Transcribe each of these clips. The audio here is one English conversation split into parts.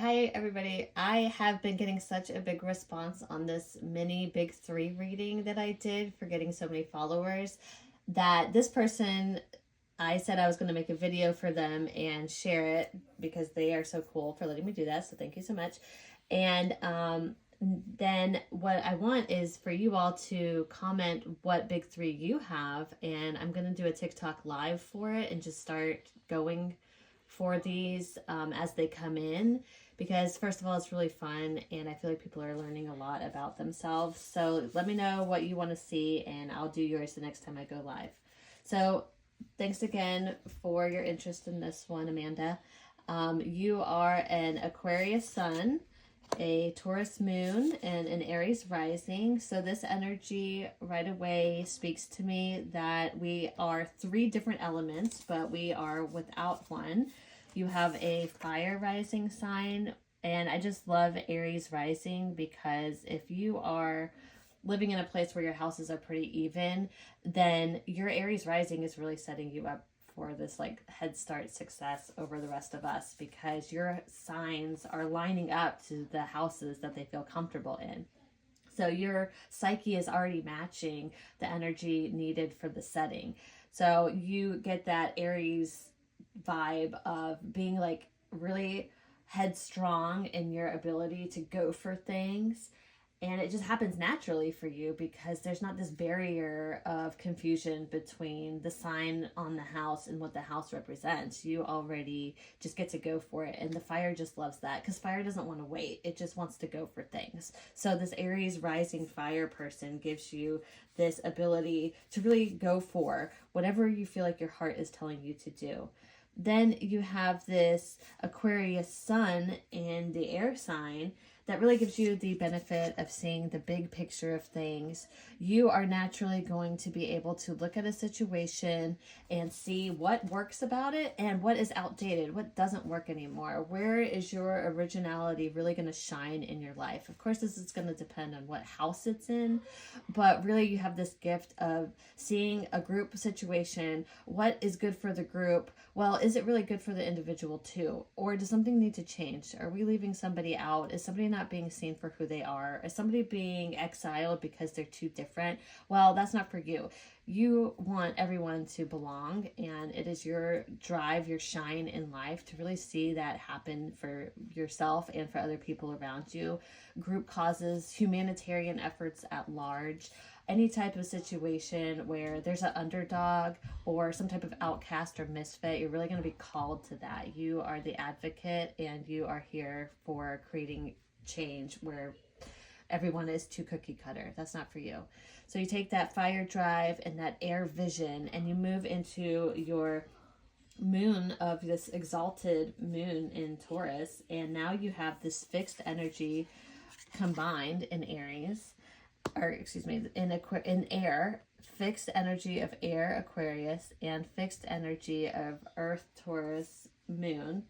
Hi everybody. I have been getting such a big response on this mini big three reading that I did for getting so many followers that this person, I said I was going to make a video for them and share it because they are so cool for letting me do that. So thank you so much. And then what I want is for you all to comment what big three you have, and I'm going to do a TikTok live for it and just start going for these as they come in, because first of all it's really fun and I feel like people are learning a lot about themselves. So let me know what you want to see and I'll do yours the next time I go live. So thanks again for your interest in this one, Amanda. You are an Aquarius sun, a Taurus moon, and an Aries rising. So this energy right away speaks to me that we are three different elements, but we are without one. You have a fire rising sign, and I just love Aries rising because if you are living in a place where your houses are pretty even, then your Aries rising is really setting you up for this like head start success over the rest of us, because your signs are lining up to the houses that they feel comfortable in. So your psyche is already matching the energy needed for the setting. So you get that Aries vibe of being like really headstrong in your ability to go for things, and it just happens naturally for you because there's not this barrier of confusion between the sign on the house and what the house represents. You already just get to go for it. And the fire just loves that because fire doesn't want to wait. It just wants to go for things. So this Aries rising fire person gives you this ability to really go for whatever you feel like your heart is telling you to do. Then you have this Aquarius sun in the air sign that really gives you the benefit of seeing the big picture of things. You are naturally going to be able to look at a situation and see what works about it and what is outdated, what doesn't work anymore. Where is your originality really going to shine in your life? Of course, this is going to depend on what house it's in, but really you have this gift of seeing a group situation. What is good for the group? Well, is it really good for the individual too? Or does something need to change? Are we leaving somebody out? Is somebody not being seen for who they are? Is somebody being exiled because they're too different? Well, that's not for you. You want everyone to belong, and it is your drive, your shine in life to really see that happen for yourself and for other people around you. Group causes, humanitarian efforts at large, any type of situation where there's an underdog or some type of outcast or misfit, you're really going to be called to that. You are the advocate and you are here for creating change where everyone is too cookie cutter. That's not for you. So you take that fire drive and that air vision and you move into your moon of this exalted moon in Taurus, and now you have this fixed energy combined in Aries, or excuse me, in air, fixed energy of air Aquarius and fixed energy of earth Taurus moon,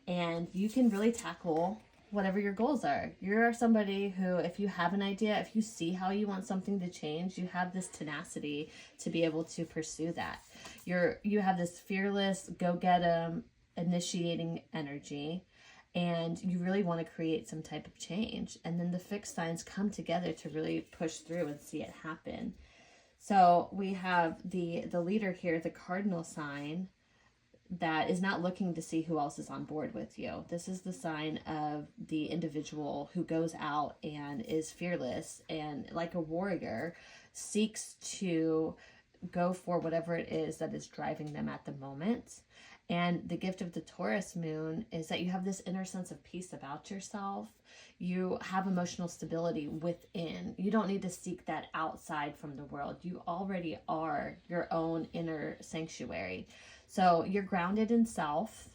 and you can really tackle whatever your goals are. You're somebody who, if you have an idea, if you see how you want something to change, you have this tenacity to be able to pursue that. You have this fearless, go get 'em, initiating energy, and you really want to create some type of change. And then the fixed signs come together to really push through and see it happen. So we have the leader here, the cardinal sign, that is not looking to see who else is on board with you. This is the sign of the individual who goes out and is fearless and, like a warrior, seeks to go for whatever it is that is driving them at the moment. And the gift of the Taurus moon is that you have this inner sense of peace about yourself. You have emotional stability within. You don't need to seek that outside from the world. You already are your own inner sanctuary. So you're grounded in self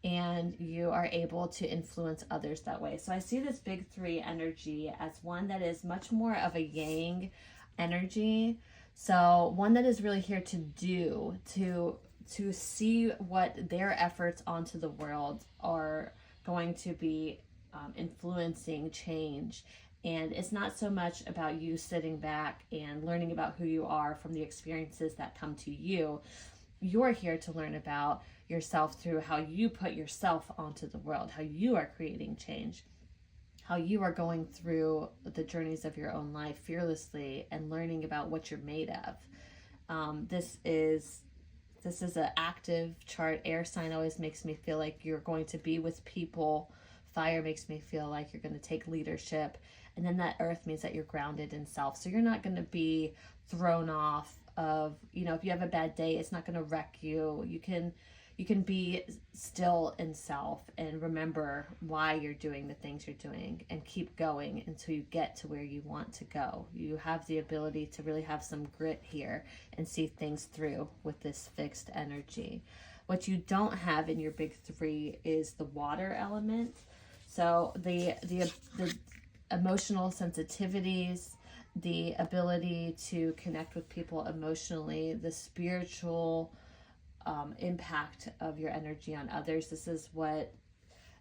and you are able to influence others that way. So I see this big three energy as one that is much more of a yang energy. So one that is really here to do, to see what their efforts onto the world are going to be influencing change. And it's not so much about you sitting back and learning about who you are from the experiences that come to you. You're here to learn about yourself through how you put yourself onto the world, how you are creating change, how you are going through the journeys of your own life fearlessly and learning about what you're made of. This is an active chart. Air sign always makes me feel like you're going to be with people. Fire makes me feel like you're going to take leadership. And then that earth means that you're grounded in self. So you're not going to be thrown off of, if you have a bad day, it's not going to wreck you. You can be still in self and remember why you're doing the things you're doing and keep going until you get to where you want to go. You have the ability to really have some grit here and see things through with this fixed energy. What you don't have in your big three is the water element. So the emotional sensitivities, the ability to connect with people emotionally, the spiritual impact of your energy on others. This is what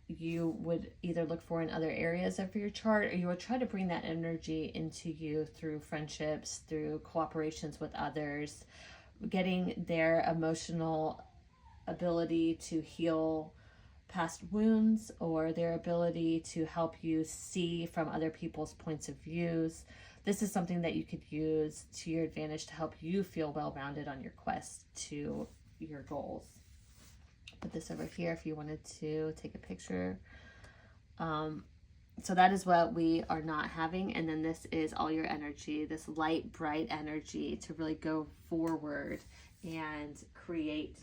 you would either look for in other areas of your chart, or you would try to bring that energy into you through friendships, through cooperations with others, getting their emotional ability to heal past wounds, or their ability to help you see from other people's points of views. This is something that you could use to your advantage to help you feel well-rounded on your quest to your goals. Put this over here if you wanted to take a picture. So that is what we are not having. And then this is all your energy, this light, bright energy to really go forward and create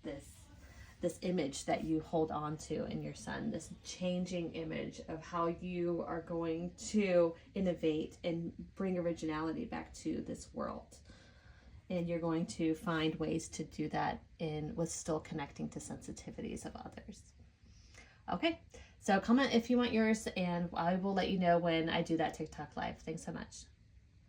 this image that you hold on to in your sun, this changing image of how you are going to innovate and bring originality back to this world. And you're going to find ways to do that with still connecting to sensitivities of others. Okay, so comment if you want yours, and I will let you know when I do that TikTok live. Thanks so much.